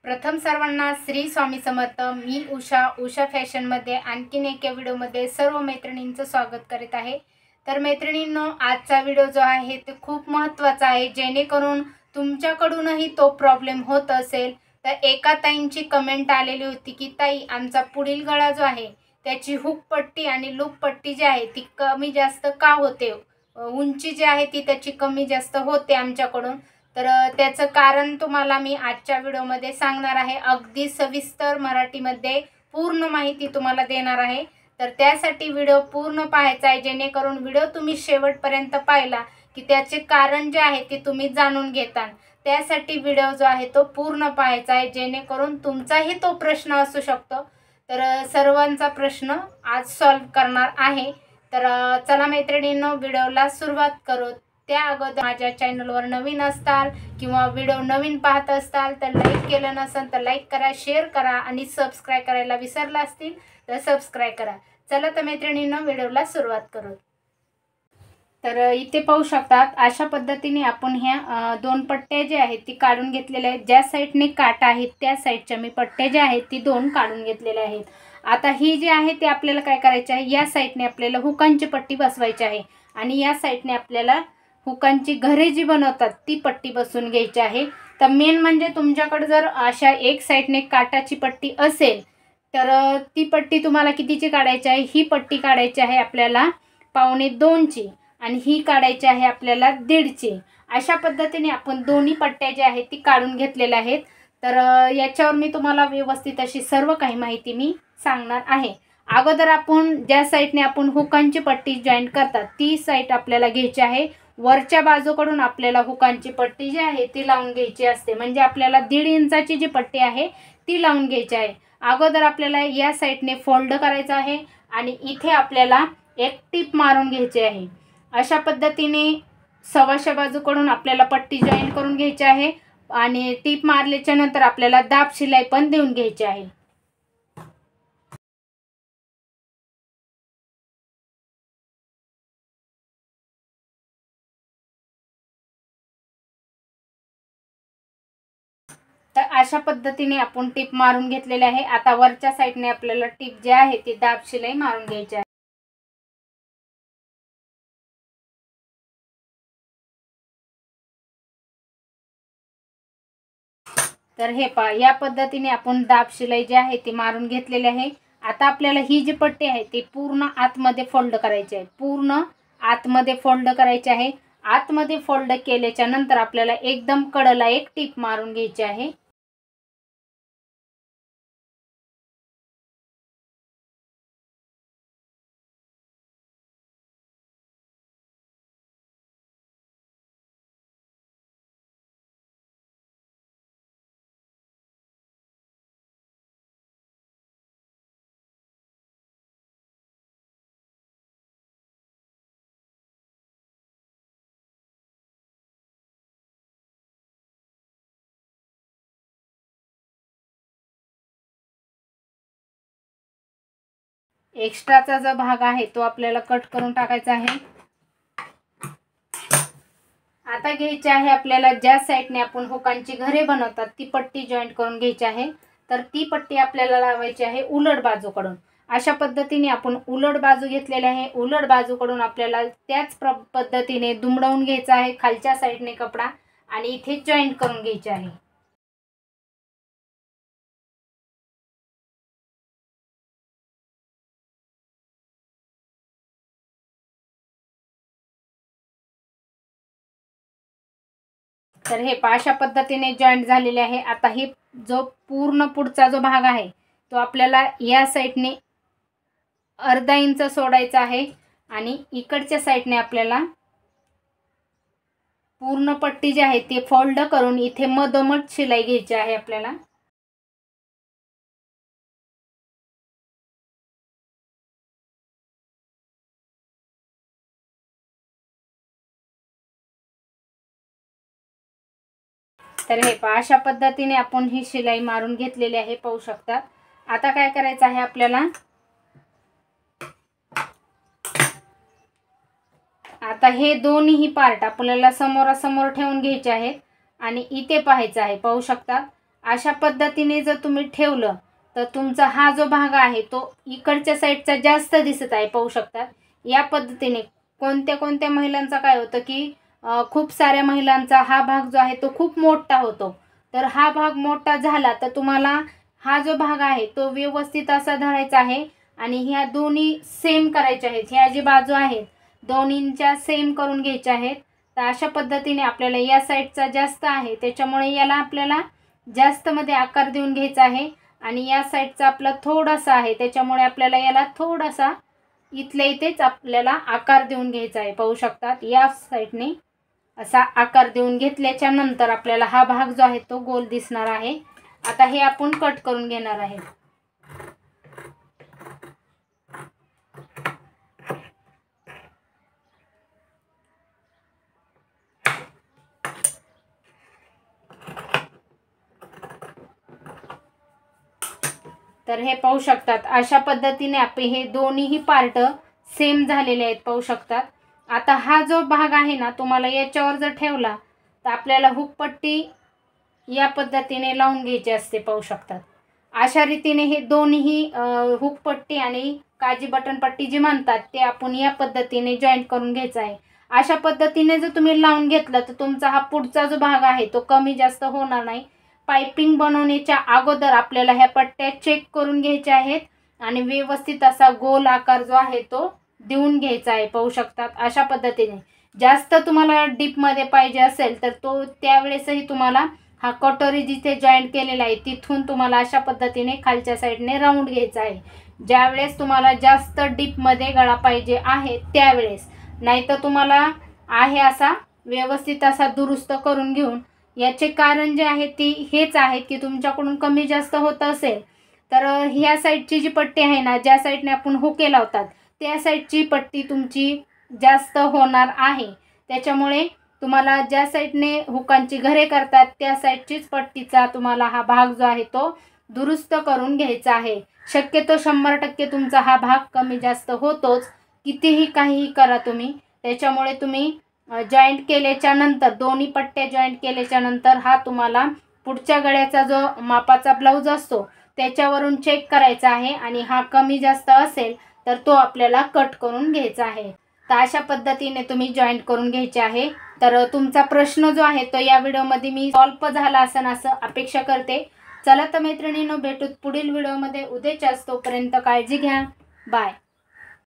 प्रथम सर्वांना श्री स्वामी समर्थ। मी उषा फॅशनमध्ये आणखीन एका व्हिडिओमध्ये सर्व मैत्रिणींचं स्वागत करीत आहे। तर मैत्रिणींनो, आजचा व्हिडिओ जो आहे ते खूप महत्त्वाचा आहे, जेणेकरून तुमच्याकडूनही तो प्रॉब्लेम होत असेल तर एका ताईंची कमेंट आलेली होती की ताई, आमचा पुढील गळा जो आहे त्याची हुक पट्टी आणि लूप पट्टी जी आहे ती कमी जास्त का होते, उंची जी आहे ती त्याची कमी जास्त होते आमच्याकडून। तर त्याचं कारण तुम्हाला मी आजच्या व्हिडिओमध्ये सांगणार आहे। अगदी सविस्तर मराठीमध्ये पूर्ण माहिती तुम्हाला देणार आहे। तर त्यासाठी व्हिडिओ पूर्ण पाहायचा आहे, जेणेकरून व्हिडिओ तुम्ही शेवटपर्यंत पाहिला की त्याचे कारण जे आहे ते तुम्ही जाणून घेता। त्यासाठी व्हिडिओ जो आहे तो पूर्ण पाहायचा आहे, जेणेकरून तुमचाही तो प्रश्न असू शकतो। तर सर्वांचा प्रश्न आज सॉल्व करणार आहे। तर चला मैत्रिणींनो, व्हिडिओला सुरुवात करू। त्या अगोदर माझ्या चॅनलवर नवीन असताल किंवा व्हिडिओ नवीन पाहत असताल तर लाईक केलं नसेल तर लाईक करा, शेअर करा आणि सबस्क्राईब करायला विसरला असतील तर सबस्क्राईब करा। चला तर मैत्रिणींनो, व्हिडिओला सुरुवात करू। तर इथे पाहू शकतात, अशा पद्धतीने आपण ह्या दोन पट्ट्या ज्या आहेत ती काढून घेतलेल्या आहेत। ज्या साईडने काटा आहे त्या साईडच्या मी पट्ट्या ज्या आहेत ती दोन काढून घेतलेल्या आहेत। आता ही जी आहे ते आपल्याला काय करायचं आहे, या साईडने आपल्याला हुकांची पट्टी बसवायची आहे आणि या साईडने आपल्याला हुकांची घरे जी बनवतात ती पट्टी बसवून घ्यायची आहे। तर मेन म्हणजे तुमच्याकडे जर अशा एक साईडने काटाची पट्टी असेल तर ती पट्टी तुम्हाला कितीची काढायची आहे, ही पट्टी काढायची आहे आपल्याला 1.25ची आणि ही काढायची आहे आपल्याला 1.5ची। अशा पद्धतीने आपण दोन्ही पट्ट्या ज्या आहेत ती काढून घेतलेल्या आहेत। तर याच्यावर मी तुम्हाला व्यवस्थित अशी सर्व काही माहिती मी सांगणार आहे। अगोदर आपण ज्या साईडने आपण हुकांची पट्टी जॉईंट करतात ती साईड आपल्याला घ्यायची आहे। वरच्या बाजूकडून आपल्याला हुकांची पट्टी जी आहे ती लावून घ्यायची असते, म्हणजे आपल्याला 1.5 इंचाची जी पट्टी आहे ती लावून घ्यायची आहे। अगोदर आपल्याला या साईडने फोल्ड करायचं आहे आणि इथे आपल्याला एक टिप मारून घ्यायची आहे। अशा पद्धतीने सव्वाशा बाजूकडून आपल्याला पट्टी जॉईन करून घ्यायची आहे आणि टिप मारल्याच्या नंतर आपल्याला दाब शिलाई पण देऊन घ्यायची आहे। तर अशा पद्धतीने आपण टिप मारून घेतलेले आहे। आता वरच्या साईडने आपल्याला टिप जी आहे ती दाब शिलाई मारून घ्यायची आहे। तर हे पहा, या पद्धतीने आपण दाब शिलाई जी आहे ती मारून घेतलेली आहे। आता आपल्याला ही जी पट्टी आहे ती पूर्ण आतमध्ये फोल्ड करायची आहे, पूर्ण आतमध्ये फोल्ड करायची आहे। आतमध्ये फोल्ड केल्याच्या नंतर आपल्याला एकदम कडेला एक टिप मारून घ्यायची आहे। एक्स्ट्राचा जो भाग आहे तो आपल्याला कट करून टाकायचा आहे। आता घ्यायची आहे आपल्याला ज्या साईडने आपण हुकांची घरे बनवतात ती पट्टी जॉईंट करून घ्यायची आहे। तर ती पट्टी आपल्याला लावायची आहे उलट बाजूकडून। अशा पद्धतीने आपण उलट बाजू घेतलेली आहे। उलट बाजूकडून आपल्याला त्याच पद्धतीने दुमडवून घ्यायचा आहे खालच्या साईडने कपडा आणि इथे जॉईंट करून घ्यायचे आहे। तर हे अशा पद्धतीने जॉईंट झालेले आहे। आता ही जो पूर्ण पुढचा जो भाग आहे तो आपल्याला या साईडने अर्धा इंच सोडायचा आहे आणि इकडच्या साईडने आपल्याला पूर्ण पट्टी जी आहे ती फोल्ड करून इथे मधोमध शिलाई घ्यायची आहे आपल्याला। तर हे अशा पद्धतीने आपण ही शिलाई मारून घेतलेली आहे, पाहू शकता। आता काय करायचं आहे आपल्याला, आता हे दोन्ही पार्ट आपल्याला समोरासमोर ठेवून घ्यायचे आहेत आणि इथे पाहायचं आहे, पाहू शकता। अशा पद्धतीने जर तुम्ही ठेवलं तर तुमचा हा जो भाग आहे तो इकडच्या साईडचा जास्त दिसत आहे, पाहू शकतात। या पद्धतीने कोणत्या कोणत्या महिलांचा काय होतं की खूप साऱ्या महिलांचा हा भाग जो आहे तो खूप मोठा होतो। तर हा भाग मोठा झाला तर तुम्हाला हा जो भाग आहे तो व्यवस्थित असा धरायचा आहे आणि ह्या दोन्ही सेम करायच्या आहेत। ह्या जी बाजू आहेत दोन्हींच्या सेम करून घ्यायच्या आहेत। तर अशा पद्धतीने आपल्याला या साईडचा जास्त आहे त्याच्यामुळे याला आपल्याला जास्त मध्ये आकार देऊन घ्यायचा आहे आणि या साईडचा आपला थोडासा आहे त्याच्यामुळे आपल्याला याला थोडासा इथल्या इथेच आपल्याला आकार देऊन घ्यायचा आहे। पाहू शकतात या साईडने असा आकार देऊन घेतल्याच्या नंतर आपल्याला हा भाग जो आहे तो गोल दिसणार आहे। आता हे आपण कट करून घेणार आहे। तर हे पाहू शकतात अशा पद्धतीने आपण हे दोन्हीही पार्ट सेम झालेले आहेत, पाहू शकतात। आता हा जो भाग आहे ना तुम्हाला याच्यावर जर ठेवला तर आपल्याला हुकपट्टी या पद्धतीने लावून घ्यायची असते, पाहू शकतात। अशा रीतीने हे दोन्ही हुकपट्टी आणि काजी बटन पट्टी जी म्हणतात ते आपण या पद्धतीने जॉईंट करून घ्यायचं आहे। अशा पद्धतीने जर तुम्ही लावून घेतलं तर तुमचा हा पुढचा जो भाग आहे तो कमी जास्त होणार नाही। पाइपिंग बनवण्याच्या अगोदर आपल्याला ह्या पट्ट्या चेक करून घ्यायच्या आहेत आणि व्यवस्थित असा गोल आकार जो आहे तो देऊन घ्यायचा आहे, पाहू शकतात। अशा पद्धतीने जास्त तुम्हाला डीप मध्ये पाहिजे असेल तर तो त्यावेळेसही तुम्हाला हा कटोरी जिथे जॉईंट केलेला आहे तिथून तुम्हाला अशा पद्धतीने खालच्या साईडने राऊंड घ्यायचा आहे। ज्यावेळेस तुम्हाला जास्त डीप मध्ये गळा पाहिजे आहे त्यावेळेस, नाहीतर तुम्हाला आहे असा व्यवस्थित असा दुरुस्त करून घेऊन, याचे कारण जे आहे ती हेच आहे की तुमच्याकडून कमी जास्त होत असेल तर ह्या साईडची जी पट्टी आहे ना ज्या साईडने आपण हुके लावतात त्या साईडची पट्टी तुमची जास्त होणार आहे। त्याच्यामुळे तुम्हाला ज्या साईडने हुकांची घरे करतात त्या साईडचीच पट्टीचा तुम्हाला हा भाग जो आहे तो दुरुस्त करून घ्यायचा आहे। शक्यतो 100% तुमचा हा भाग कमी जास्त होतोच, कितीही काहीही करा तुम्ही। त्याच्यामुळे तुम्ही जॉईंट केल्याच्या नंतर दोन्ही पट्ट्या जॉईंट केल्याच्या नंतर हा तुम्हाला पुढच्या गळ्याचा जो मापाचा ब्लाऊज असतो त्याच्यावरून चेक करायचा आहे आणि हा कमी जास्त असेल तर तो आपल्याला कट करून घ्यायचा आहे। तर अशा पद्धतीने तुम्ही जॉईंट करून घ्यायचे आहे। तर तुमचा प्रश्न जो आहे तो या व्हिडिओमध्ये मी सॉल्व झाला असेल असं अपेक्षा करते। चला तर मैत्रिणींनो भेटूत पुढील व्हिडिओमध्ये उद्याच्याच, तोपर्यंत काळजी घ्या, बाय।